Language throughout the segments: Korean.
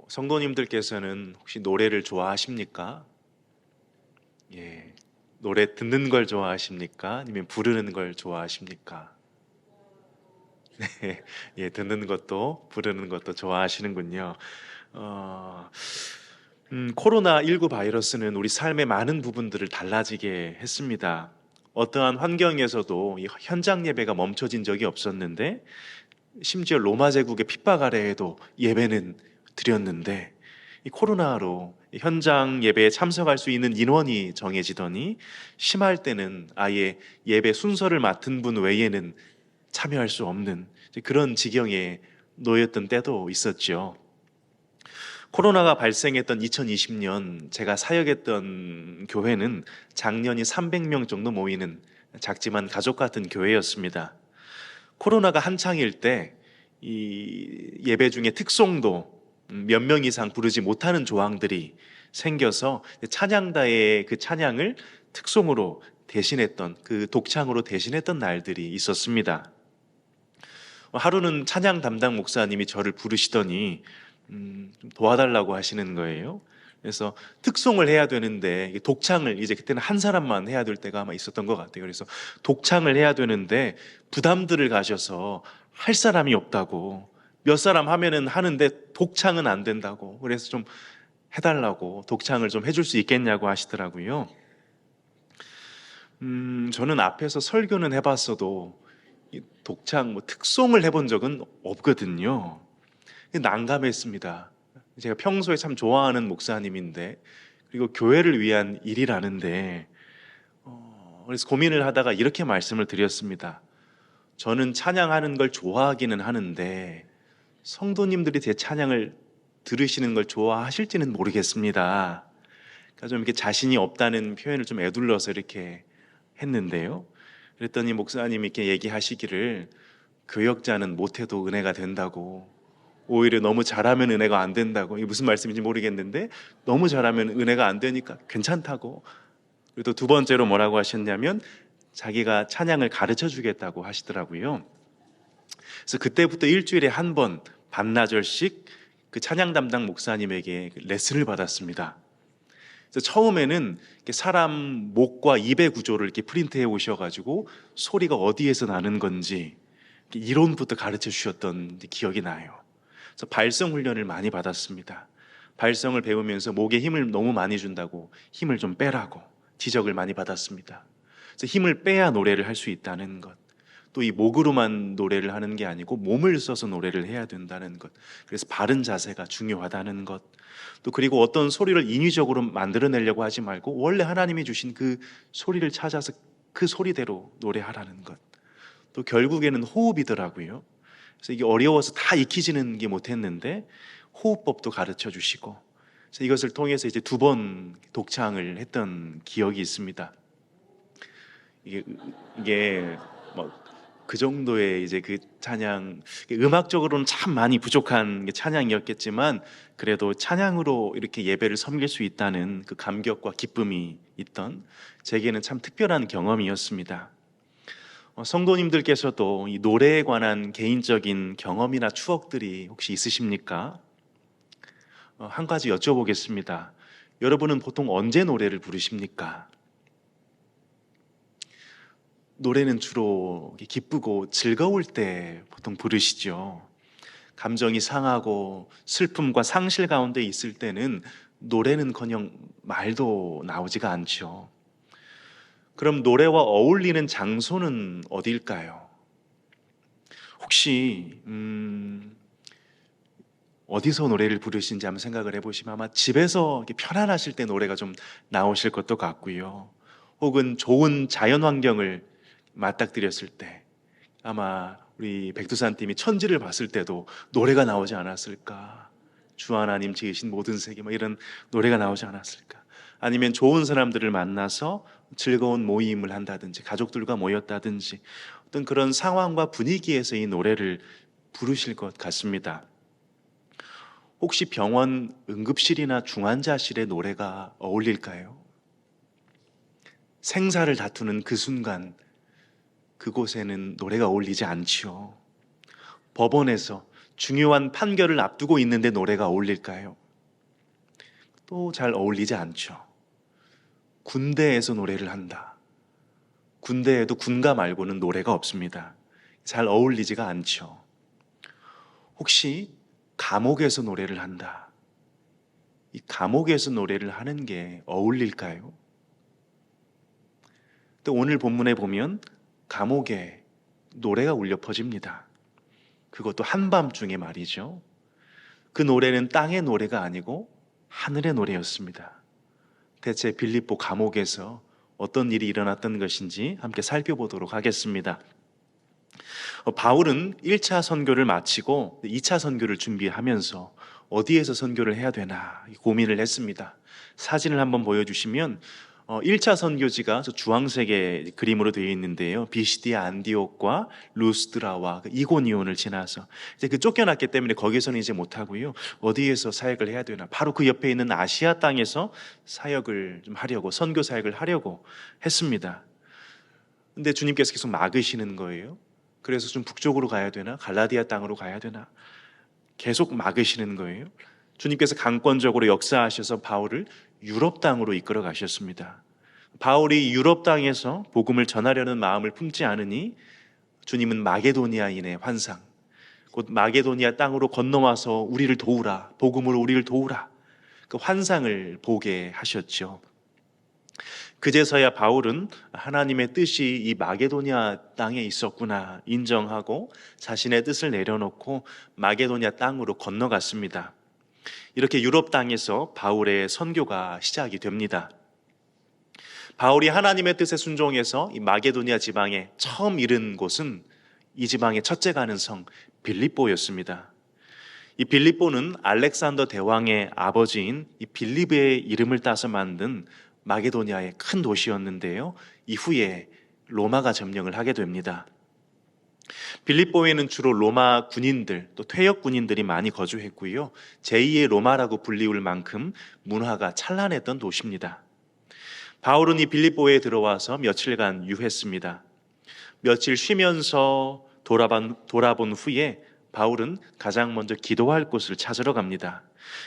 성도님들께서는 혹시 노래를 좋아하십니까? 예. 노래 듣는 걸 좋아하십니까? 아니면 부르는 걸 좋아하십니까? 예, 듣는 것도 부르는 것도 좋아하시는군요. 어, 코로나19 바이러스는 우리 삶의 많은 부분들을 달라지게 했습니다. 어떠한 환경에서도 이 현장 예배가 멈춰진 적이 없었는데, 심지어 로마 제국의 핍박 아래에도 예배는 드렸는데, 이 코로나로 현장 예배에 참석할 수 있는 인원이 정해지더니 심할 때는 아예 예배 순서를 맡은 분 외에는 참여할 수 없는 그런 지경에 놓였던 때도 있었죠. 코로나가 발생했던 2020년 제가 사역했던 교회는 장년이 300명 정도 모이는 작지만 가족 같은 교회였습니다. 코로나가 한창일 때 이 예배 중에 특송도 몇 명 이상 부르지 못하는 조항들이 생겨서 찬양다의 그 찬양을 특송으로 대신했던, 그 독창으로 대신했던 날들이 있었습니다. 하루는 찬양 담당 목사님이 저를 부르시더니 좀 도와달라고 하시는 거예요. 그래서 특송을 해야 되는데 독창을 이제 그때는 한 사람만 해야 될 때가 아마 있었던 것 같아요. 그래서 독창을 해야 되는데 부담들을 가셔서 할 사람이 없다고, 몇 사람 하면은 하는데 독창은 안 된다고, 그래서 좀 해달라고, 독창을 좀 해줄 수 있겠냐고 하시더라고요. 저는 앞에서 설교는 해봤어도 이 독창 특송을 해본 적은 없거든요. 난감했습니다. 제가 평소에 참 좋아하는 목사님인데, 그리고 교회를 위한 일이라는데, 그래서 고민을 하다가 이렇게 말씀을 드렸습니다. 저는 찬양하는 걸 좋아하기는 하는데 성도님들이 제 찬양을 들으시는 걸 좋아하실지는 모르겠습니다. 그러니까 좀 이렇게 자신이 없다는 표현을 좀 애둘러서 이렇게 했는데요. 그랬더니 목사님이 이렇게 얘기하시기를, 교역자는 못해도 은혜가 된다고, 오히려 너무 잘하면 은혜가 안 된다고. 이게 무슨 말씀인지 모르겠는데 너무 잘하면 은혜가 안 되니까 괜찮다고. 그리고 또 두 번째로 뭐라고 하셨냐면 자기가 찬양을 가르쳐 주겠다고 하시더라고요. 그래서 그때부터 일주일에 한 번 반나절씩 그 찬양 담당 목사님에게 레슨을 받았습니다. 그래서 처음에는 사람 목과 입의 구조를 이렇게 프린트해 오셔가지고 소리가 어디에서 나는 건지 이론부터 가르쳐 주셨던 기억이 나요. 그래서 발성 훈련을 많이 받았습니다. 발성을 배우면서 목에 힘을 너무 많이 준다고 힘을 좀 빼라고 지적을 많이 받았습니다. 그래서 힘을 빼야 노래를 할 수 있다는 것, 또 이 목으로만 노래를 하는 게 아니고 몸을 써서 노래를 해야 된다는 것, 그래서 바른 자세가 중요하다는 것, 또 그리고 어떤 소리를 인위적으로 만들어내려고 하지 말고 원래 하나님이 주신 그 소리를 찾아서 그 소리대로 노래하라는 것, 또 결국에는 호흡이더라고요. 그래서 이게 어려워서 다 익히지는 게 못했는데 호흡법도 가르쳐 주시고, 그래서 이것을 통해서 이제 두 번 독창을 했던 기억이 있습니다. 이게 이게 그 정도의 이제 그 찬양, 음악적으로는 참 많이 부족한 찬양이었겠지만 그래도 찬양으로 이렇게 예배를 섬길 수 있다는 그 감격과 기쁨이 있던, 제게는 참 특별한 경험이었습니다. 성도님들께서도 이 노래에 관한 개인적인 경험이나 추억들이 혹시 있으십니까? 한 가지 여쭤보겠습니다. 여러분은 보통 언제 노래를 부르십니까? 노래는 주로 기쁘고 즐거울 때 보통 부르시죠. 감정이 상하고 슬픔과 상실 가운데 있을 때는 노래는커녕 말도 나오지가 않죠. 그럼 노래와 어울리는 장소는 어디일까요? 혹시 어디서 노래를 부르시는지 한번 생각을 해보시면 아마 집에서 이렇게 편안하실 때 노래가 좀 나오실 것도 같고요. 혹은 좋은 자연 환경을 맞닥뜨렸을 때, 아마 우리 백두산 팀이 천지를 봤을 때도 노래가 나오지 않았을까? 주 하나님 지으신 모든 세계, 이런 노래가 나오지 않았을까? 아니면 좋은 사람들을 만나서 즐거운 모임을 한다든지 가족들과 모였다든지 어떤 그런 상황과 분위기에서 이 노래를 부르실 것 같습니다. 혹시 병원 응급실이나 중환자실의 노래가 어울릴까요? 생사를 다투는 그 순간 그곳에는 노래가 어울리지 않지요. 법원에서 중요한 판결을 앞두고 있는데 노래가 어울릴까요? 또 잘 어울리지 않죠. 군대에서 노래를 한다. 군대에도 군가 말고는 노래가 없습니다. 잘 어울리지가 않죠. 혹시 감옥에서 노래를 한다. 이 감옥에서 노래를 하는 게 어울릴까요? 또 오늘 본문에 보면 감옥에 노래가 울려 퍼집니다. 그것도 한밤중에 말이죠. 그 노래는 땅의 노래가 아니고 하늘의 노래였습니다. 대체 빌립보 감옥에서 어떤 일이 일어났던 것인지 함께 살펴보도록 하겠습니다. 바울은 1차 선교를 마치고 2차 선교를 준비하면서 어디에서 선교를 해야 되나 고민을 했습니다. 사진을 한번 보여주시면 1차 선교지가 주황색의 그림으로 되어 있는데요. 비시디아 안디옥과 루스드라와 이고니온을 지나서 이제 그 쫓겨났기 때문에 거기서는 이제 못하고요. 어디에서 사역을 해야 되나? 바로 그 옆에 있는 아시아 땅에서 사역을 좀 하려고, 선교 사역을 하려고 했습니다. 근데 주님께서 계속 막으시는 거예요. 그래서 좀 북쪽으로 가야 되나? 갈라디아 땅으로 가야 되나? 계속 막으시는 거예요. 주님께서 강권적으로 역사하셔서 바울을 유럽 땅으로 이끌어 가셨습니다. 바울이 유럽 땅에서 복음을 전하려는 마음을 품지 않으니 주님은 마게도니아인의 환상, 곧 마게도니아 땅으로 건너와서 우리를 도우라, 복음으로 우리를 도우라, 그 환상을 보게 하셨죠. 그제서야 바울은 하나님의 뜻이 이 마게도니아 땅에 있었구나 인정하고 자신의 뜻을 내려놓고 마게도니아 땅으로 건너갔습니다. 이렇게 유럽 땅에서 바울의 선교가 시작이 됩니다. 바울이 하나님의 뜻에 순종해서 이 마게도니아 지방에 처음 이른 곳은 이 지방의 첫째 가는 성 빌립보였습니다. 이 빌립보는 알렉산더 대왕의 아버지인 이 빌립의 이름을 따서 만든 마게도니아의 큰 도시였는데요. 이후에 로마가 점령을 하게 됩니다. 빌립보에는 주로 로마 군인들, 또 퇴역 군인들이 많이 거주했고요. 제2의 로마라고 불리울 만큼 문화가 찬란했던 도시입니다. 바울은 이 빌립보에 들어와서 며칠간 유했습니다. 며칠 쉬면서 돌아본 후에 바울은 가장 먼저 기도할 곳을 찾으러 갑니다.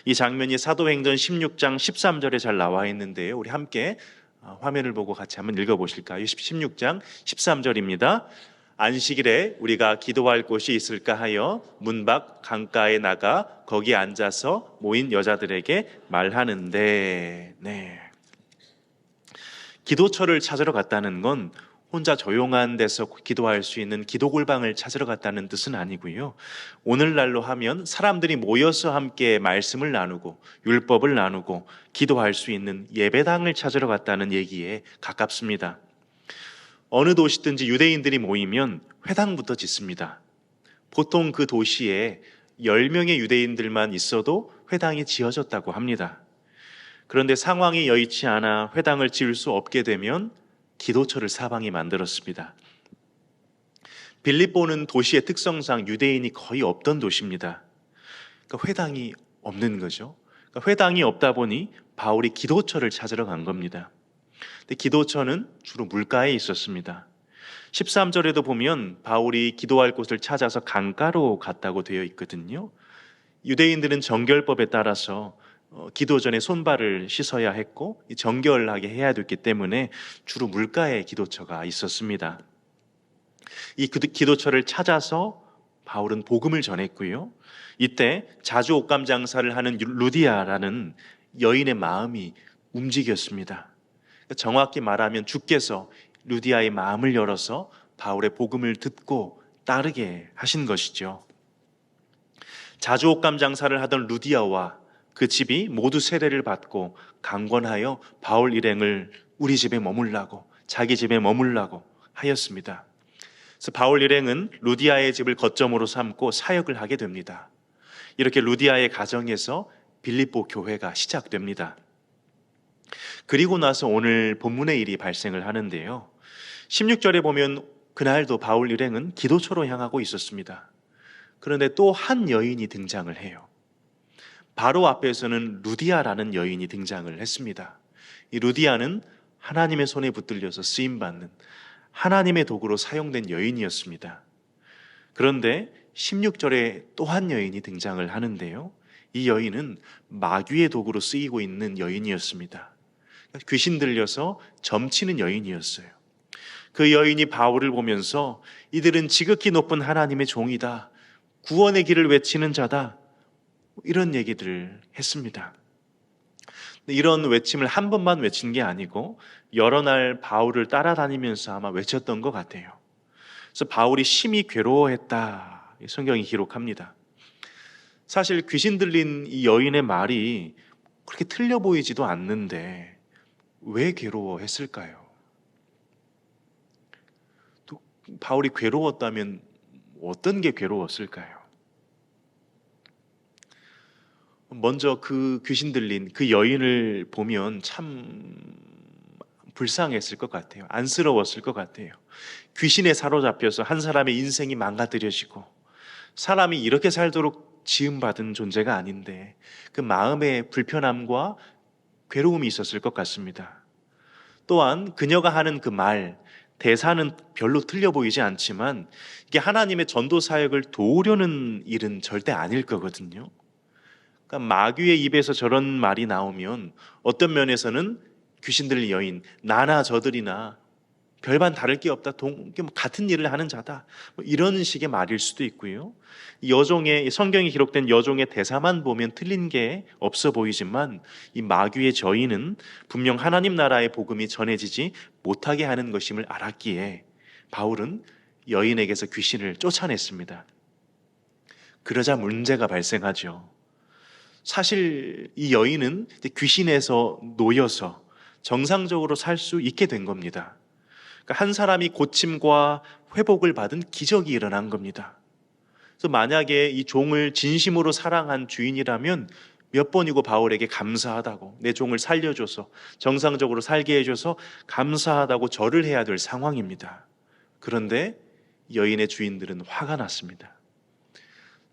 이 장면이 사도행전 16장 13절에 잘 나와 있는데요. 우리 함께 화면을 보고 같이 한번 읽어보실까요? 16장 13절입니다. 안식일에 우리가 기도할 곳이 있을까 하여 문 밖 강가에 나가 거기 앉아서 모인 여자들에게 말하는데, 기도처를 찾으러 갔다는 건 혼자 조용한 데서 기도할 수 있는 기도골방을 찾으러 갔다는 뜻은 아니고요. 오늘날로 하면 사람들이 모여서 함께 말씀을 나누고 율법을 나누고 기도할 수 있는 예배당을 찾으러 갔다는 얘기에 가깝습니다. 어느 도시든지 유대인들이 모이면 회당부터 짓습니다. 보통 그 도시에 10명의 유대인들만 있어도 회당이 지어졌다고 합니다. 그런데 상황이 여의치 않아 회당을 지을 수 없게 되면 기도처를 사방에 만들었습니다. 빌립보는 도시의 특성상 유대인이 거의 없던 도시입니다. 그러니까 회당이 없는 거죠. 그러니까 회당이 없다 보니 바울이 기도처를 찾으러 간 겁니다. 근데 기도처는 주로 물가에 있었습니다. 13절에도 보면 바울이 기도할 곳을 찾아서 강가로 갔다고 되어 있거든요. 유대인들은 정결법에 따라서 기도 전에 손발을 씻어야 했고 정결하게 해야 됐기 때문에 주로 물가에 기도처가 있었습니다. 이 기도처를 찾아서 바울은 복음을 전했고요. 이때 자주 옷감 장사를 하는 루디아라는 여인의 마음이 움직였습니다. 정확히 말하면 주께서 루디아의 마음을 열어서 바울의 복음을 듣고 따르게 하신 것이죠. 자주 옷감 장사를 하던 루디아와 그 집이 모두 세례를 받고 강권하여 바울 일행을 우리 집에 머물라고, 자기 집에 머물라고 하였습니다. 그래서 바울 일행은 루디아의 집을 거점으로 삼고 사역을 하게 됩니다. 이렇게 루디아의 가정에서 빌립보 교회가 시작됩니다. 그리고 나서 오늘 본문의 일이 발생을 하는데요. 16절에 보면 그날도 바울 일행은 기도처로 향하고 있었습니다. 그런데 또 한 여인이 등장을 해요. 바로 앞에서는 루디아라는 여인이 등장을 했습니다. 이 루디아는 하나님의 손에 붙들려서 쓰임받는 하나님의 도구로 사용된 여인이었습니다. 그런데 16절에 또 한 여인이 등장을 하는데요. 이 여인은 마귀의 도구로 쓰이고 있는 여인이었습니다. 귀신 들려서 점치는 여인이었어요. 그 여인이 바울을 보면서 이들은 지극히 높은 하나님의 종이다, 구원의 길을 외치는 자다, 이런 얘기들을 했습니다. 이런 외침을 한 번만 외친 게 아니고 여러 날 바울을 따라다니면서 아마 외쳤던 것 같아요. 그래서 바울이 심히 괴로워했다, 성경이 기록합니다. 사실 귀신 들린 이 여인의 말이 그렇게 틀려 보이지도 않는데 왜 괴로워했을까요? 또 바울이 괴로웠다면 어떤 게 괴로웠을까요? 먼저 그 귀신 들린 그 여인을 보면 참 불쌍했을 것 같아요. 안쓰러웠을 것 같아요. 귀신에 사로잡혀서 한 사람의 인생이 망가뜨려지고, 사람이 이렇게 살도록 지음받은 존재가 아닌데 그 마음의 불편함과 괴로움이 있었을 것 같습니다. 또한 그녀가 하는 그 말, 대사는 별로 틀려 보이지 않지만 이게 하나님의 전도 사역을 도우려는 일은 절대 아닐 거거든요. 그러니까 마귀의 입에서 저런 말이 나오면 어떤 면에서는 귀신 들린 여인, 나나 저들이나 별반 다를 게 없다, 같은 일을 하는 자다, 이런 식의 말일 수도 있고요. 여종의, 성경에 기록된 여종의 대사만 보면 틀린 게 없어 보이지만 이 마귀의 저인은 분명 하나님 나라의 복음이 전해지지 못하게 하는 것임을 알았기에 바울은 여인에게서 귀신을 쫓아냈습니다. 그러자 문제가 발생하죠. 사실 이 여인은 귀신에서 놓여서 정상적으로 살 수 있게 된 겁니다. 그러니까 한 사람이 고침과 회복을 받은 기적이 일어난 겁니다. 그래서 만약에 이 종을 진심으로 사랑한 주인이라면 몇 번이고 바울에게 감사하다고, 내 종을 살려줘서 정상적으로 살게 해줘서 감사하다고 절을 해야 될 상황입니다. 그런데 여인의 주인들은 화가 났습니다.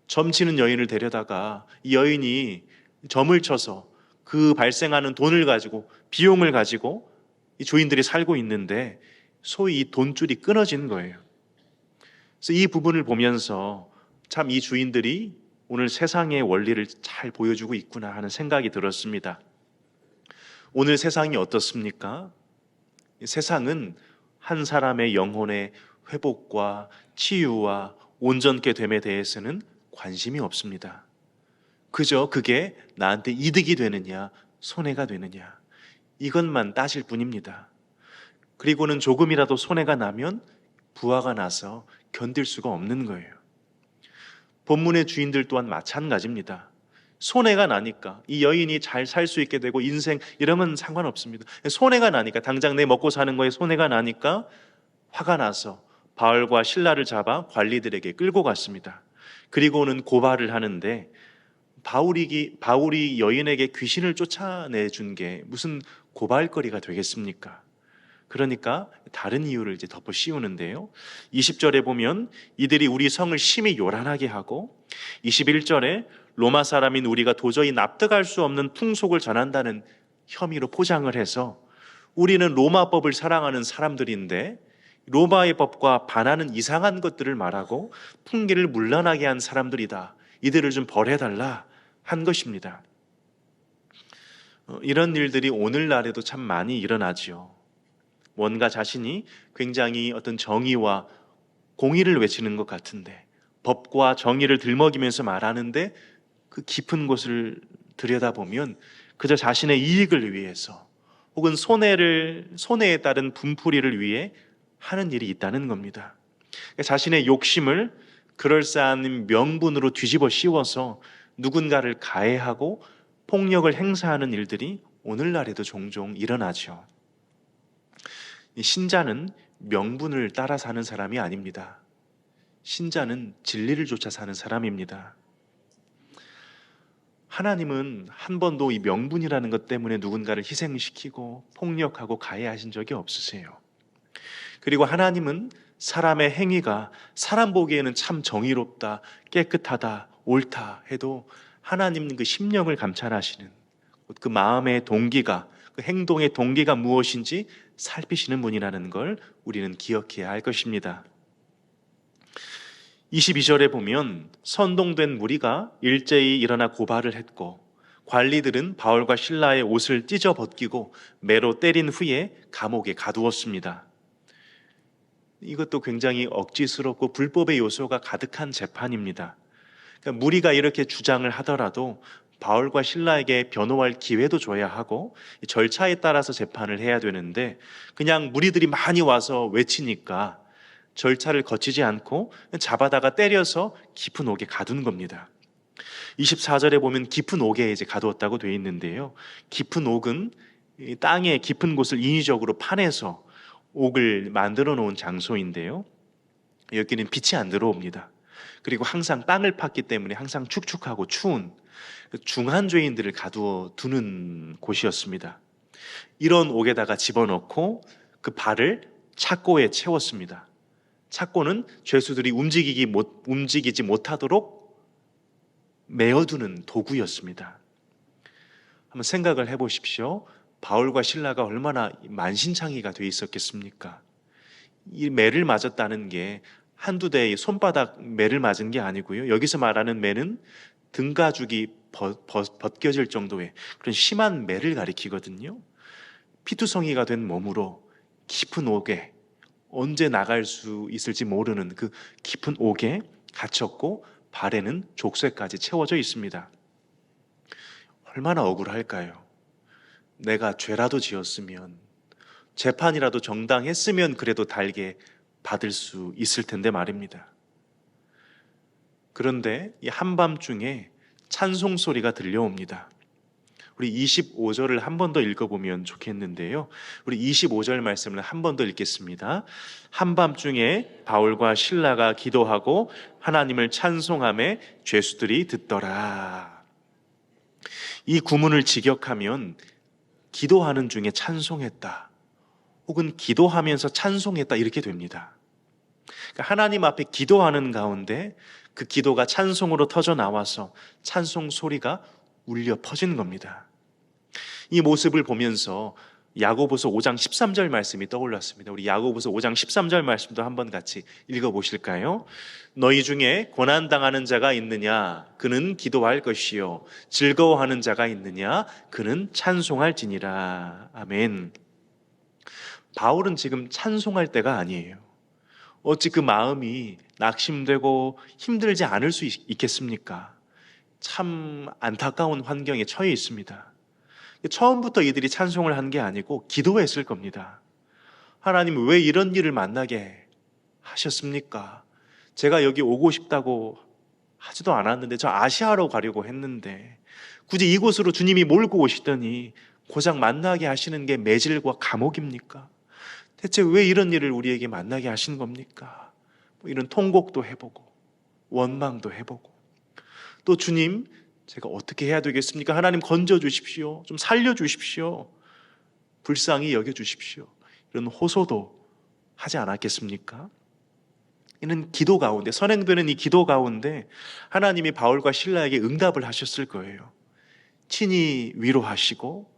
점치는 여인을 데려다가 이 여인이 점을 쳐서 그 발생하는 돈을 가지고, 비용을 가지고 이 주인들이 살고 있는데 소위 이 돈줄이 끊어진 거예요. 그래서 이 부분을 보면서 참 이 주인들이 오늘 세상의 원리를 잘 보여주고 있구나 하는 생각이 들었습니다. 오늘 세상이 어떻습니까? 세상은 한 사람의 영혼의 회복과 치유와 온전케 됨에 대해서는 관심이 없습니다. 그저 그게 나한테 이득이 되느냐, 손해가 되느냐, 이것만 따질 뿐입니다. 그리고는 조금이라도 손해가 나면 부하가 나서 견딜 수가 없는 거예요. 본문의 주인들 또한 마찬가지입니다. 손해가 나니까, 이 여인이 잘 살 수 있게 되고 인생 이러면 상관없습니다. 손해가 나니까, 당장 내 먹고 사는 거에 손해가 나니까 화가 나서 바울과 실라를 잡아 관리들에게 끌고 갔습니다. 그리고는 고발을 하는데 바울이 여인에게 귀신을 쫓아내준 게 무슨 고발거리가 되겠습니까? 그러니까 다른 이유를 이제 덮어 씌우는데요. 20절에 보면 이들이 우리 성을 심히 요란하게 하고, 21절에 로마 사람인 우리가 도저히 납득할 수 없는 풍속을 전한다는 혐의로 포장을 해서 우리는 로마법을 사랑하는 사람들인데 로마의 법과 반하는 이상한 것들을 말하고 풍기를 문란하게 한 사람들이다, 이들을 좀 벌해달라 한 것입니다. 이런 일들이 오늘날에도 참 많이 일어나지요. 뭔가 자신이 굉장히 어떤 정의와 공의를 외치는 것 같은데, 법과 정의를 들먹이면서 말하는데 그 깊은 곳을 들여다보면 그저 자신의 이익을 위해서 혹은 손해에 따른 분풀이를 위해 하는 일이 있다는 겁니다. 자신의 욕심을 그럴싸한 명분으로 뒤집어 씌워서 누군가를 가해하고 폭력을 행사하는 일들이 오늘날에도 종종 일어나죠. 신자는 명분을 따라 사는 사람이 아닙니다. 신자는 진리를 쫓아 사는 사람입니다. 하나님은 한 번도 이 명분이라는 것 때문에 누군가를 희생시키고 폭력하고 가해하신 적이 없으세요. 그리고 하나님은 사람의 행위가 사람 보기에는 참 정의롭다, 깨끗하다, 옳다 해도 하나님 그 심령을 감찰하시는, 그 마음의 동기가, 그 행동의 동기가 무엇인지 살피시는 분이라는 걸 우리는 기억해야 할 것입니다. 22절에 보면 선동된 무리가 일제히 일어나 고발을 했고 관리들은 바울과 실라의 옷을 찢어 벗기고 매로 때린 후에 감옥에 가두었습니다. 이것도 굉장히 억지스럽고 불법의 요소가 가득한 재판입니다. 그러니까 무리가 이렇게 주장을 하더라도 바울과 실라에게 변호할 기회도 줘야 하고 절차에 따라서 재판을 해야 되는데 그냥 무리들이 많이 와서 외치니까 절차를 거치지 않고 잡아다가 때려서 깊은 옥에 가둔 겁니다. 24절에 보면 깊은 옥에 이제 가두었다고 되어 있는데요. 깊은 옥은 이 땅의 깊은 곳을 인위적으로 파내서 옥을 만들어 놓은 장소인데요. 여기는 빛이 안 들어옵니다. 그리고 항상 땅을 팠기 때문에 항상 축축하고 추운 중한 죄인들을 가두어 두는 곳이었습니다. 이런 옥에다가 집어넣고 그 발을 착고에 채웠습니다. 착고는 죄수들이 움직이지 못하도록 메어두는 도구였습니다. 한번 생각을 해보십시오. 바울과 실라가 얼마나 만신창이가 돼 있었겠습니까? 이 매를 맞았다는 게 한두 대의 손바닥 매를 맞은 게 아니고요. 여기서 말하는 매는 등가죽이 벗겨질 정도의 그런 심한 매를 가리키거든요. 피투성이가 된 몸으로 깊은 옥에 언제 나갈 수 있을지 모르는 그 깊은 옥에 갇혔고 발에는 족쇄까지 채워져 있습니다. 얼마나 억울할까요? 내가 죄라도 지었으면 재판이라도 정당했으면 그래도 달게 받을 수 있을 텐데 말입니다. 그런데 이 한밤중에 찬송 소리가 들려옵니다. 우리 25절을 한 번 더 읽어보면 좋겠는데요. 우리 25절 말씀을 한 번 더 읽겠습니다. 한밤중에 바울과 실라가 기도하고 하나님을 찬송하며 죄수들이 듣더라. 이 구문을 직역하면 기도하는 중에 찬송했다, 혹은 기도하면서 찬송했다 이렇게 됩니다. 그러니까 하나님 앞에 기도하는 가운데 그 기도가 찬송으로 터져 나와서 찬송 소리가 울려 퍼지는 겁니다. 이 모습을 보면서 야고보서 5장 13절 말씀이 떠올랐습니다. 우리 야고보서 5장 13절 말씀도 한번 같이 읽어보실까요? 너희 중에 고난당하는 자가 있느냐? 그는 기도할 것이요. 즐거워하는 자가 있느냐? 그는 찬송할지니라. 아멘. 바울은 지금 찬송할 때가 아니에요. 어찌 그 마음이 낙심되고 힘들지 않을 수 있겠습니까? 참 안타까운 환경에 처해 있습니다. 처음부터 이들이 찬송을 한 게 아니고 기도했을 겁니다. 하나님, 왜 이런 일을 만나게 하셨습니까? 제가 여기 오고 싶다고 하지도 않았는데, 저 아시아로 가려고 했는데 굳이 이곳으로 주님이 몰고 오시더니 고작 만나게 하시는 게 매질과 감옥입니까? 대체 왜 이런 일을 우리에게 만나게 하신 겁니까? 이런 통곡도 해보고 원망도 해보고, 또 주님, 제가 어떻게 해야 되겠습니까? 하나님 건져 주십시오. 좀 살려 주십시오. 불쌍히 여겨 주십시오. 이런 호소도 하지 않았겠습니까? 이는 기도 가운데, 선행되는 이 기도 가운데 하나님이 바울과 실라에게 응답을 하셨을 거예요. 친히 위로하시고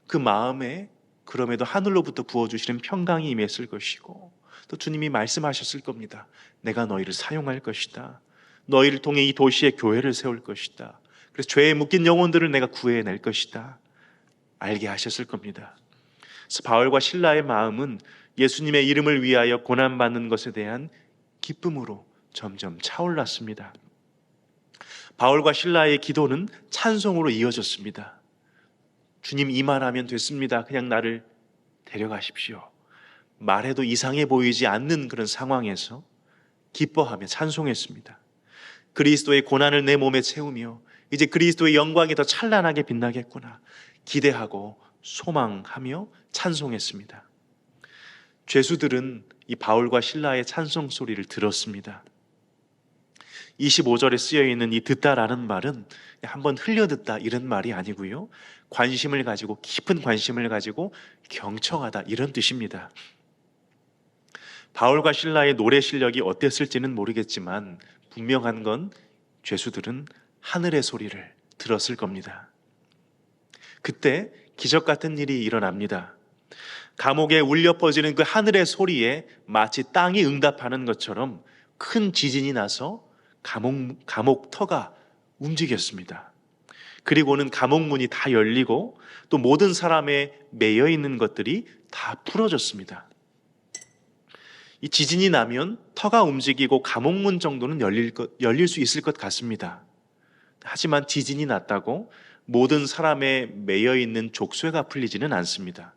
그 마음에 그럼에도 하늘로부터 부어주시는 평강이 임했을 것이고, 또 주님이 말씀하셨을 겁니다. 내가 너희를 사용할 것이다. 너희를 통해 이 도시에 교회를 세울 것이다. 그래서 죄에 묶인 영혼들을 내가 구해낼 것이다. 알게 하셨을 겁니다. 그래서 바울과 실라의 마음은 예수님의 이름을 위하여 고난받는 것에 대한 기쁨으로 점점 차올랐습니다. 바울과 실라의 기도는 찬송으로 이어졌습니다. 주님, 이만하면 됐습니다. 그냥 나를 데려가십시오. 말해도 이상해 보이지 않는 그런 상황에서 기뻐하며 찬송했습니다. 그리스도의 고난을 내 몸에 채우며 이제 그리스도의 영광이 더 찬란하게 빛나겠구나 기대하고 소망하며 찬송했습니다. 죄수들은 이 바울과 실라의 찬송 소리를 들었습니다. 25절에 쓰여 있는 이 듣다라는 말은 한번 흘려듣다 이런 말이 아니고요, 관심을 가지고, 깊은 관심을 가지고 경청하다 이런 뜻입니다. 바울과 실라의 노래 실력이 어땠을지는 모르겠지만 분명한 건 죄수들은 하늘의 소리를 들었을 겁니다. 그때 기적 같은 일이 일어납니다. 감옥에 울려 퍼지는 그 하늘의 소리에 마치 땅이 응답하는 것처럼 큰 지진이 나서 감옥 터가 움직였습니다. 그리고는 감옥 문이 다 열리고 또 모든 사람의 매여 있는 것들이 다 풀어졌습니다. 이 지진이 나면 터가 움직이고 감옥 문 정도는 열릴 수 있을 것 같습니다. 하지만 지진이 났다고 모든 사람의 매여 있는 족쇄가 풀리지는 않습니다.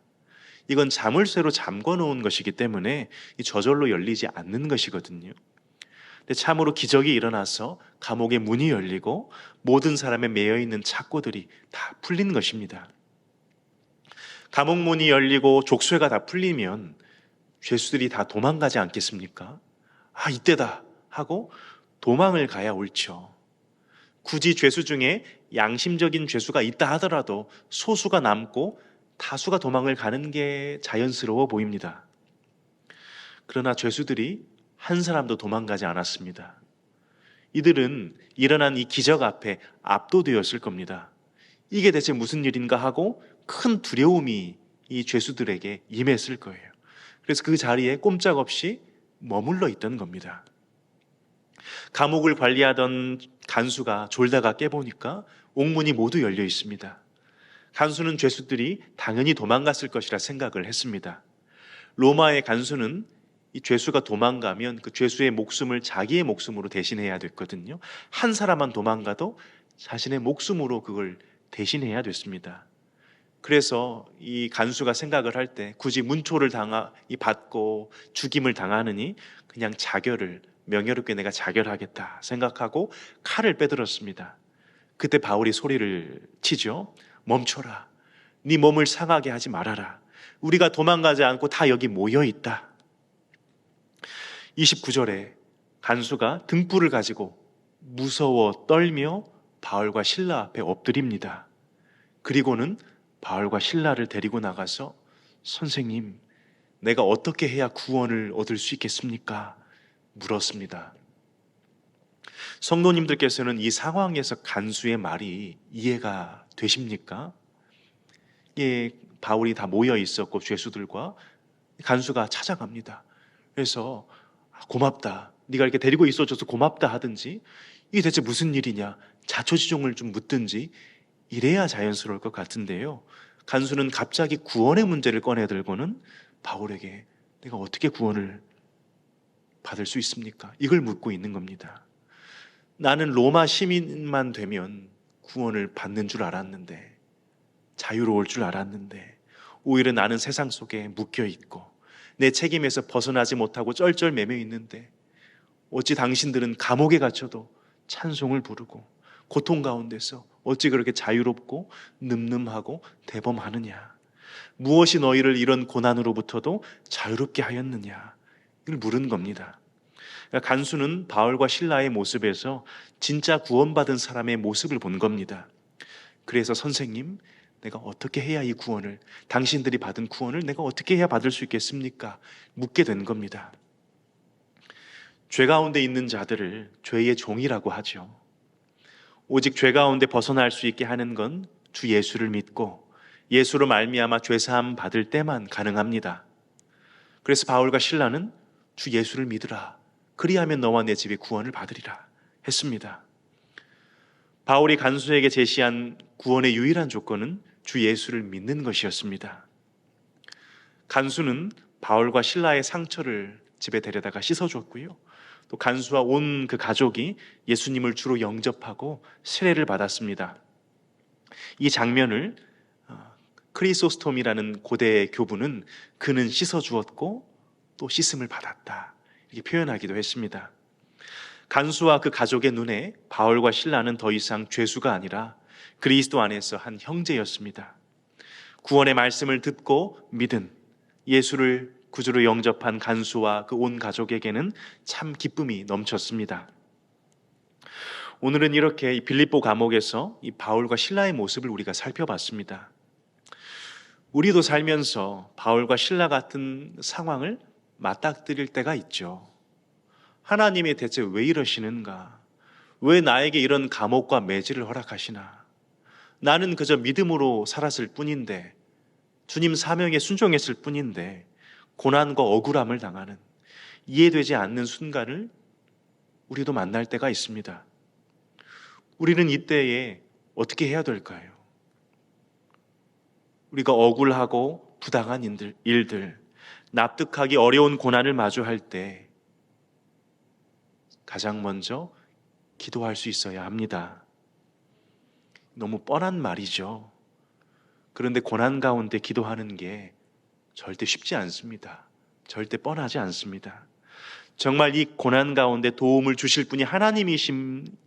이건 자물쇠로 잠궈 놓은 것이기 때문에 저절로 열리지 않는 것이거든요. 근데 참으로 기적이 일어나서 감옥의 문이 열리고 모든 사람의 매여 있는 착고들이 다 풀린 것입니다. 감옥 문이 열리고 족쇄가 다 풀리면 죄수들이 다 도망가지 않겠습니까? 아, 이때다 하고 도망을 가야 옳죠. 굳이 죄수 중에 양심적인 죄수가 있다 하더라도 소수가 남고 다수가 도망을 가는 게 자연스러워 보입니다. 그러나 죄수들이 한 사람도 도망가지 않았습니다. 이들은 일어난 이 기적 앞에 압도되었을 겁니다. 이게 대체 무슨 일인가 하고 큰 두려움이 이 죄수들에게 임했을 거예요. 그래서 그 자리에 꼼짝없이 머물러 있던 겁니다. 감옥을 관리하던 간수가 졸다가 깨보니까 옥문이 모두 열려 있습니다. 간수는 죄수들이 당연히 도망갔을 것이라 생각을 했습니다. 로마의 간수는 이 죄수가 도망가면 그 죄수의 목숨을 자기의 목숨으로 대신해야 됐거든요. 한 사람만 도망가도 자신의 목숨으로 그걸 대신해야 됐습니다. 그래서 이 간수가 생각을 할 때 굳이 문초를 받고 죽임을 당하느니 그냥 명예롭게 내가 자결하겠다 생각하고 칼을 빼들었습니다. 그때 바울이 소리를 치죠. 멈춰라. 네 몸을 상하게 하지 말아라. 우리가 도망가지 않고 다 여기 모여 있다. 29절에 간수가 등불을 가지고 무서워 떨며 바울과 실라 앞에 엎드립니다. 그리고는 바울과 실라를 데리고 나가서 선생님, 내가 어떻게 해야 구원을 얻을 수 있겠습니까? 물었습니다. 성도님들께서는 이 상황에서 간수의 말이 이해가 되십니까? 예, 바울이 다 모여 있었고 죄수들과 간수가 찾아갑니다. 그래서 고맙다. 네가 이렇게 데리고 있어줘서 고맙다 하든지 이게 대체 무슨 일이냐 자초지종을 좀 묻든지 이래야 자연스러울 것 같은데요. 간수는 갑자기 구원의 문제를 꺼내들고는 바울에게 내가 어떻게 구원을 받을 수 있습니까? 이걸 묻고 있는 겁니다. 나는 로마 시민만 되면 구원을 받는 줄 알았는데, 자유로울 줄 알았는데 오히려 나는 세상 속에 묶여 있고 내 책임에서 벗어나지 못하고 쩔쩔매며 있는데 어찌 당신들은 감옥에 갇혀도 찬송을 부르고 고통 가운데서 어찌 그렇게 자유롭고 늠름하고 대범하느냐? 무엇이 너희를 이런 고난으로부터도 자유롭게 하였느냐? 이걸 물은 겁니다. 간수는 바울과 실라의 모습에서 진짜 구원받은 사람의 모습을 본 겁니다. 그래서 선생님, 내가 어떻게 해야 이 구원을, 당신들이 받은 구원을 내가 어떻게 해야 받을 수 있겠습니까? 묻게 된 겁니다. 죄 가운데 있는 자들을 죄의 종이라고 하죠. 오직 죄 가운데 벗어날 수 있게 하는 건 주 예수를 믿고 예수로 말미암아 죄사함 받을 때만 가능합니다. 그래서 바울과 실라는 주 예수를 믿으라. 그리하면 너와 내 집이 구원을 받으리라 했습니다. 바울이 간수에게 제시한 구원의 유일한 조건은 주 예수를 믿는 것이었습니다. 간수는 바울과 신라의 상처를 집에 데려다가 씻어줬고요. 또 간수와 온 그 가족이 예수님을 주로 영접하고 세례를 받았습니다. 이 장면을 크리소스톰이라는 고대 교부는 그는 씻어주었고 또 씻음을 받았다 이렇게 표현하기도 했습니다. 간수와 그 가족의 눈에 바울과 실라는 더 이상 죄수가 아니라 그리스도 안에서 한 형제였습니다. 구원의 말씀을 듣고 믿은 예수를 구주로 영접한 간수와 그 온 가족에게는 참 기쁨이 넘쳤습니다. 오늘은 이렇게 빌립보 감옥에서 이 바울과 실라의 모습을 우리가 살펴봤습니다. 우리도 살면서 바울과 실라 같은 상황을 맞닥뜨릴 때가 있죠. 하나님이 대체 왜 이러시는가? 왜 나에게 이런 감옥과 매질을 허락하시나? 나는 그저 믿음으로 살았을 뿐인데, 주님 사명에 순종했을 뿐인데 고난과 억울함을 당하는, 이해되지 않는 순간을 우리도 만날 때가 있습니다. 우리는 이때에 어떻게 해야 될까요? 우리가 억울하고 부당한 일들, 납득하기 어려운 고난을 마주할 때 가장 먼저 기도할 수 있어야 합니다. 너무 뻔한 말이죠. 그런데 고난 가운데 기도하는 게 절대 쉽지 않습니다. 절대 뻔하지 않습니다. 정말 이 고난 가운데 도움을 주실 분이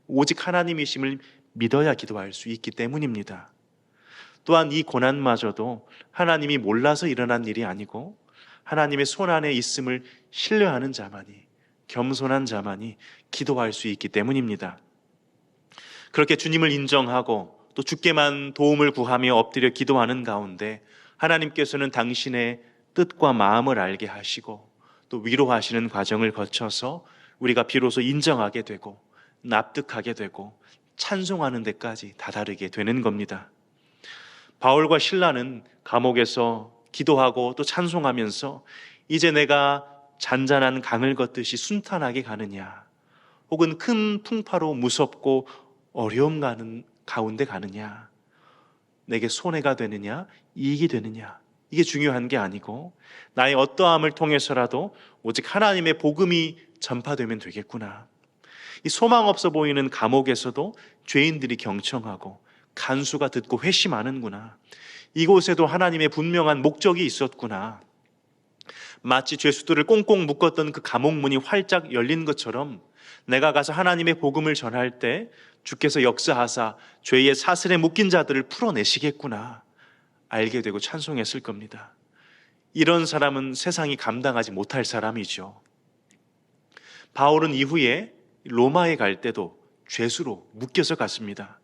오직 하나님이심을 믿어야 기도할 수 있기 때문입니다. 또한 이 고난마저도 하나님이 몰라서 일어난 일이 아니고 하나님의 손 안에 있음을 신뢰하는 자만이, 겸손한 자만이 기도할 수 있기 때문입니다. 그렇게 주님을 인정하고 또 주께만 도움을 구하며 엎드려 기도하는 가운데 하나님께서는 당신의 뜻과 마음을 알게 하시고 또 위로하시는 과정을 거쳐서 우리가 비로소 인정하게 되고 납득하게 되고 찬송하는 데까지 다다르게 되는 겁니다. 바울과 실라는 감옥에서 기도하고 또 찬송하면서 이제 내가 잔잔한 강을 걷듯이 순탄하게 가느냐, 혹은 큰 풍파로 무섭고 어려움 가운데 가느냐, 내게 손해가 되느냐 이익이 되느냐, 이게 중요한 게 아니고 나의 어떠함을 통해서라도 오직 하나님의 복음이 전파되면 되겠구나. 이 소망 없어 보이는 감옥에서도 죄인들이 경청하고 간수가 듣고 회심하는구나. 이곳에도 하나님의 분명한 목적이 있었구나. 마치 죄수들을 꽁꽁 묶었던 그 감옥문이 활짝 열린 것처럼 내가 가서 하나님의 복음을 전할 때 주께서 역사하사 죄의 사슬에 묶인 자들을 풀어내시겠구나 알게 되고 찬송했을 겁니다. 이런 사람은 세상이 감당하지 못할 사람이죠. 바울은 이후에 로마에 갈 때도 죄수로 묶여서 갔습니다.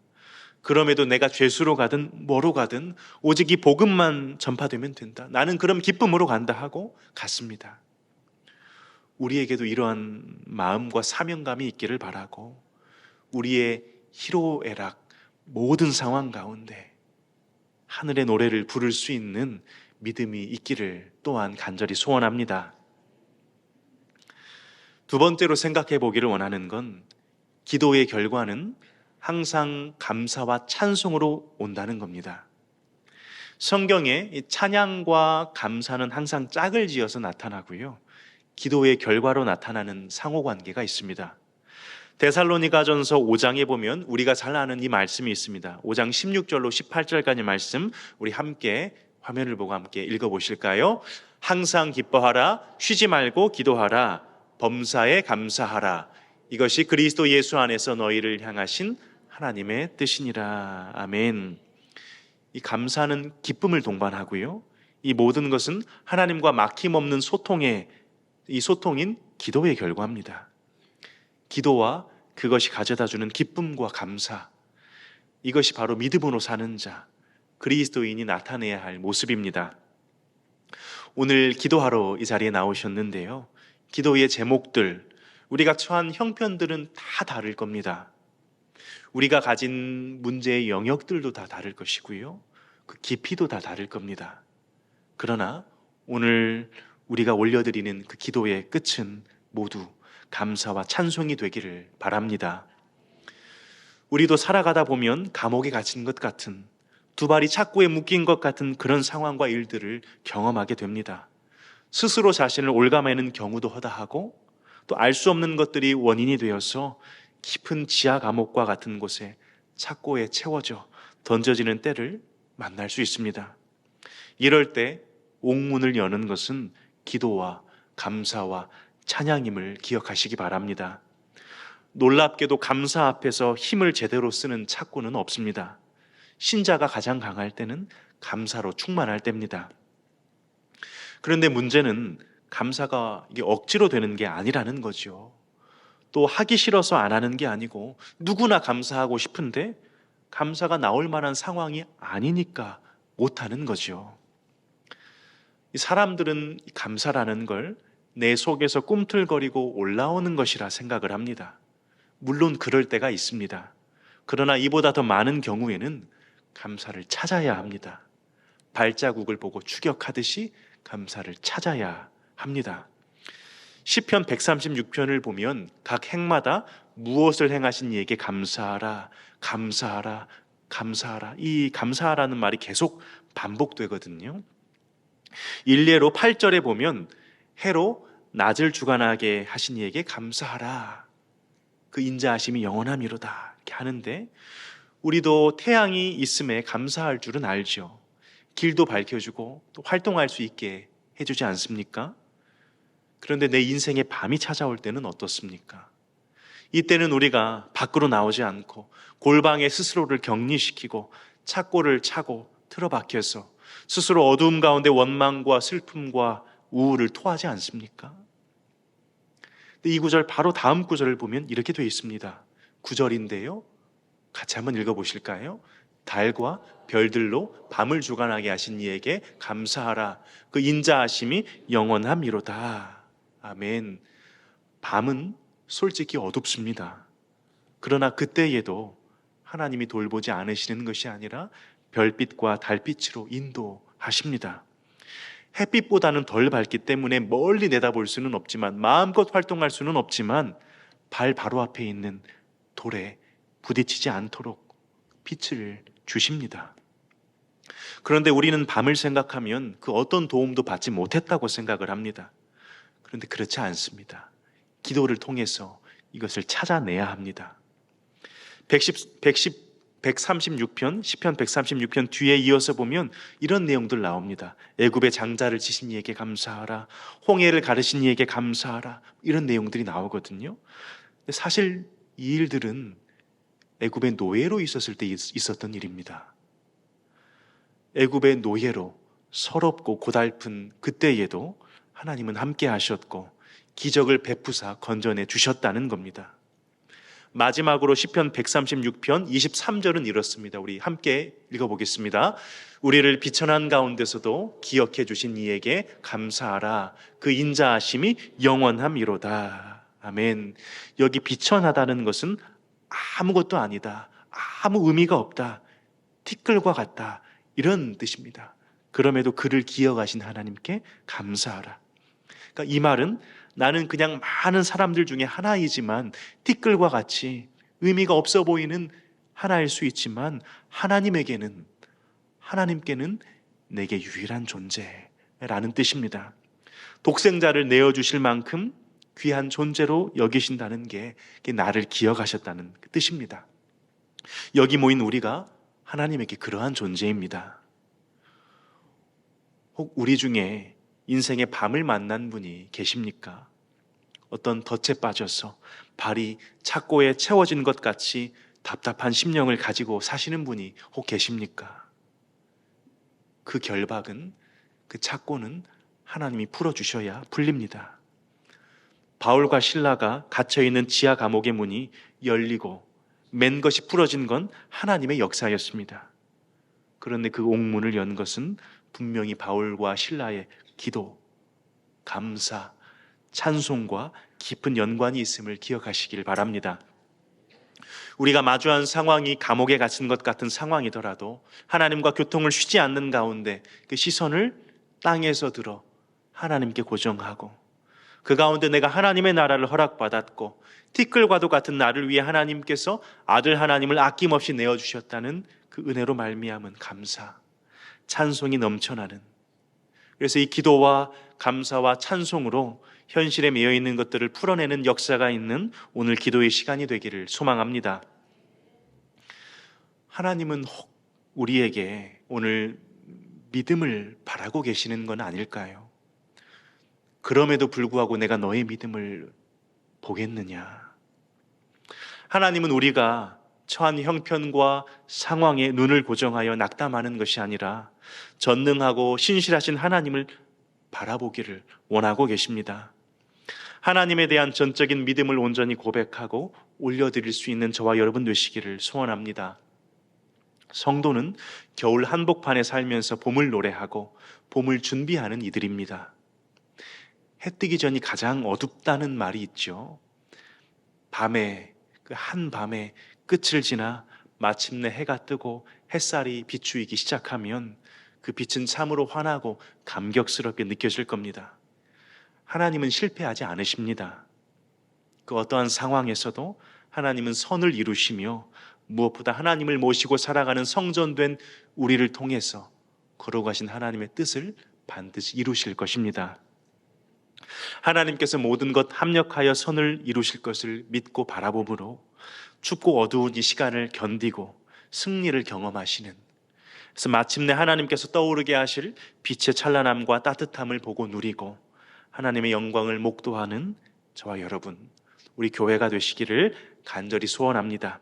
그럼에도 내가 죄수로 가든 뭐로 가든 오직 이 복음만 전파되면 된다, 나는 그럼 기쁨으로 간다 하고 갔습니다. 우리에게도 이러한 마음과 사명감이 있기를 바라고 우리의 희로애락 모든 상황 가운데 하늘의 노래를 부를 수 있는 믿음이 있기를 또한 간절히 소원합니다. 두 번째로 생각해 보기를 원하는 건 기도의 결과는 항상 감사와 찬송으로 온다는 겁니다. 성경에 찬양과 감사는 항상 짝을 지어서 나타나고요, 기도의 결과로 나타나는 상호관계가 있습니다. 데살로니가전서 5장에 보면 우리가 잘 아는 이 말씀이 있습니다. 5장 16절로 18절까지 말씀 우리 함께 화면을 보고 함께 읽어보실까요? 항상 기뻐하라, 쉬지 말고 기도하라, 범사에 감사하라, 이것이 그리스도 예수 안에서 너희를 향하신 하나님의 뜻이니라. 아멘. 이 감사는 기쁨을 동반하고요, 이 모든 것은 하나님과 막힘없는 이 소통인 기도의 결과입니다. 기도와 그것이 가져다주는 기쁨과 감사, 이것이 바로 믿음으로 사는 자, 그리스도인이 나타내야 할 모습입니다. 오늘 기도하러 이 자리에 나오셨는데요, 기도의 제목들, 우리가 처한 형편들은 다 다를 겁니다. 우리가 가진 문제의 영역들도 다 다를 것이고요, 그 깊이도 다 다를 겁니다. 그러나 오늘 우리가 올려드리는 그 기도의 끝은 모두 감사와 찬송이 되기를 바랍니다. 우리도 살아가다 보면 감옥에 갇힌 것 같은, 두 발이 착고에 묶인 것 같은 그런 상황과 일들을 경험하게 됩니다. 스스로 자신을 올가매는 경우도 허다하고 또 알 수 없는 것들이 원인이 되어서 깊은 지하 감옥과 같은 곳에 착고에 채워져 던져지는 때를 만날 수 있습니다. 이럴 때 옥문을 여는 것은 기도와 감사와 찬양임을 기억하시기 바랍니다. 놀랍게도 감사 앞에서 힘을 제대로 쓰는 착고는 없습니다. 신자가 가장 강할 때는 감사로 충만할 때입니다. 그런데 문제는 감사가 이게 억지로 되는 게 아니라는 거죠. 또 하기 싫어서 안 하는 게 아니고 누구나 감사하고 싶은데 감사가 나올 만한 상황이 아니니까 못하는 거죠. 이 사람들은 감사라는 걸 내 속에서 꿈틀거리고 올라오는 것이라 생각을 합니다. 물론 그럴 때가 있습니다. 그러나 이보다 더 많은 경우에는 감사를 찾아야 합니다. 발자국을 보고 추격하듯이 감사를 찾아야 합니다. 시편 136편을 보면 각 행마다 무엇을 행하신 이에게 감사하라, 감사하라, 감사하라. 이 감사하라는 말이 계속 반복되거든요. 일례로 8절에 보면 해로 낮을 주관하게 하신 이에게 감사하라. 그 인자하심이 영원함이로다. 이렇게 하는데 우리도 태양이 있음에 감사할 줄은 알죠. 길도 밝혀주고 또 활동할 수 있게 해주지 않습니까? 그런데 내 인생에 밤이 찾아올 때는 어떻습니까? 이때는 우리가 밖으로 나오지 않고 골방에 스스로를 격리시키고 착고를 차고 틀어박혀서 스스로 어두움 가운데 원망과 슬픔과 우울을 토하지 않습니까? 이 구절 바로 다음 구절을 보면 이렇게 되어 있습니다. 9절인데요. 같이 한번 읽어보실까요? 달과 별들로 밤을 주관하게 하신 이에게 감사하라. 그 인자하심이 영원함이로다. 아멘. 밤은 솔직히 어둡습니다. 그러나 그때에도 하나님이 돌보지 않으시는 것이 아니라 별빛과 달빛으로 인도하십니다. 햇빛보다는 덜 밝기 때문에 멀리 내다볼 수는 없지만, 마음껏 활동할 수는 없지만 발 바로 앞에 있는 돌에 부딪히지 않도록 빛을 주십니다. 그런데 우리는 밤을 생각하면 그 어떤 도움도 받지 못했다고 생각을 합니다. 그런데 그렇지 않습니다. 기도를 통해서 이것을 찾아내야 합니다. 136편, 시편 136편 뒤에 이어서 보면 이런 내용들 나옵니다. 애굽의 장자를 치신 이에게 감사하라, 홍해를 가르신 이에게 감사하라, 이런 내용들이 나오거든요. 사실 이 일들은 애굽의 노예로 있었을 때 있었던 일입니다. 애굽의 노예로 서럽고 고달픈 그때에도 하나님은 함께 하셨고 기적을 베푸사 건져내 주셨다는 겁니다. 마지막으로 시편 136편 23절은 이렇습니다. 우리 함께 읽어보겠습니다. 우리를 비천한 가운데서도 기억해 주신 이에게 감사하라. 그 인자하심이 영원함이로다. 아멘. 여기 비천하다는 것은 아무것도 아니다, 아무 의미가 없다, 티끌과 같다, 이런 뜻입니다. 그럼에도 그를 기억하신 하나님께 감사하라. 그러니까 이 말은 나는 그냥 많은 사람들 중에 하나이지만 티끌과 같이 의미가 없어 보이는 하나일 수 있지만 하나님께는 내게 유일한 존재라는 뜻입니다. 독생자를 내어주실 만큼 귀한 존재로 여기신다는 게 나를 기억하셨다는 뜻입니다. 여기 모인 우리가 하나님에게 그러한 존재입니다. 혹 우리 중에 인생의 밤을 만난 분이 계십니까? 어떤 덫에 빠져서 발이 착고에 채워진 것 같이 답답한 심령을 가지고 사시는 분이 혹 계십니까? 그 결박은, 그 착고는 하나님이 풀어주셔야 풀립니다. 바울과 실라가 갇혀있는 지하 감옥의 문이 열리고 맨 것이 풀어진 건 하나님의 역사였습니다. 그런데 그 옥문을 연 것은 분명히 바울과 실라의 기도, 감사, 찬송과 깊은 연관이 있음을 기억하시길 바랍니다. 우리가 마주한 상황이 감옥에 갇힌 것 같은 상황이더라도 하나님과 교통을 쉬지 않는 가운데 그 시선을 땅에서 들어 하나님께 고정하고 그 가운데 내가 하나님의 나라를 허락받았고 티끌과도 같은 나를 위해 하나님께서 아들 하나님을 아낌없이 내어주셨다는 그 은혜로 말미암은 감사, 찬송이 넘쳐나는, 그래서 이 기도와 감사와 찬송으로 현실에 매여있는 것들을 풀어내는 역사가 있는 오늘 기도의 시간이 되기를 소망합니다. 하나님은 혹 우리에게 오늘 믿음을 바라고 계시는 건 아닐까요? 그럼에도 불구하고 내가 너의 믿음을 보겠느냐? 하나님은 우리가 처한 형편과 상황에 눈을 고정하여 낙담하는 것이 아니라 전능하고 신실하신 하나님을 바라보기를 원하고 계십니다. 하나님에 대한 전적인 믿음을 온전히 고백하고 올려드릴 수 있는 저와 여러분 되시기를 소원합니다. 성도는 겨울 한복판에 살면서 봄을 노래하고 봄을 준비하는 이들입니다. 해 뜨기 전이 가장 어둡다는 말이 있죠. 밤에, 그 한밤에 끝을 지나 마침내 해가 뜨고 햇살이 비추이기 시작하면 그 빛은 참으로 환하고 감격스럽게 느껴질 겁니다. 하나님은 실패하지 않으십니다. 그 어떠한 상황에서도 하나님은 선을 이루시며 무엇보다 하나님을 모시고 살아가는 성전된 우리를 통해서 걸어가신 하나님의 뜻을 반드시 이루실 것입니다. 하나님께서 모든 것 합력하여 선을 이루실 것을 믿고 바라봄으로 춥고 어두운 이 시간을 견디고 승리를 경험하시는, 그래서 마침내 하나님께서 떠오르게 하실 빛의 찬란함과 따뜻함을 보고 누리고 하나님의 영광을 목도하는 저와 여러분, 우리 교회가 되시기를 간절히 소원합니다.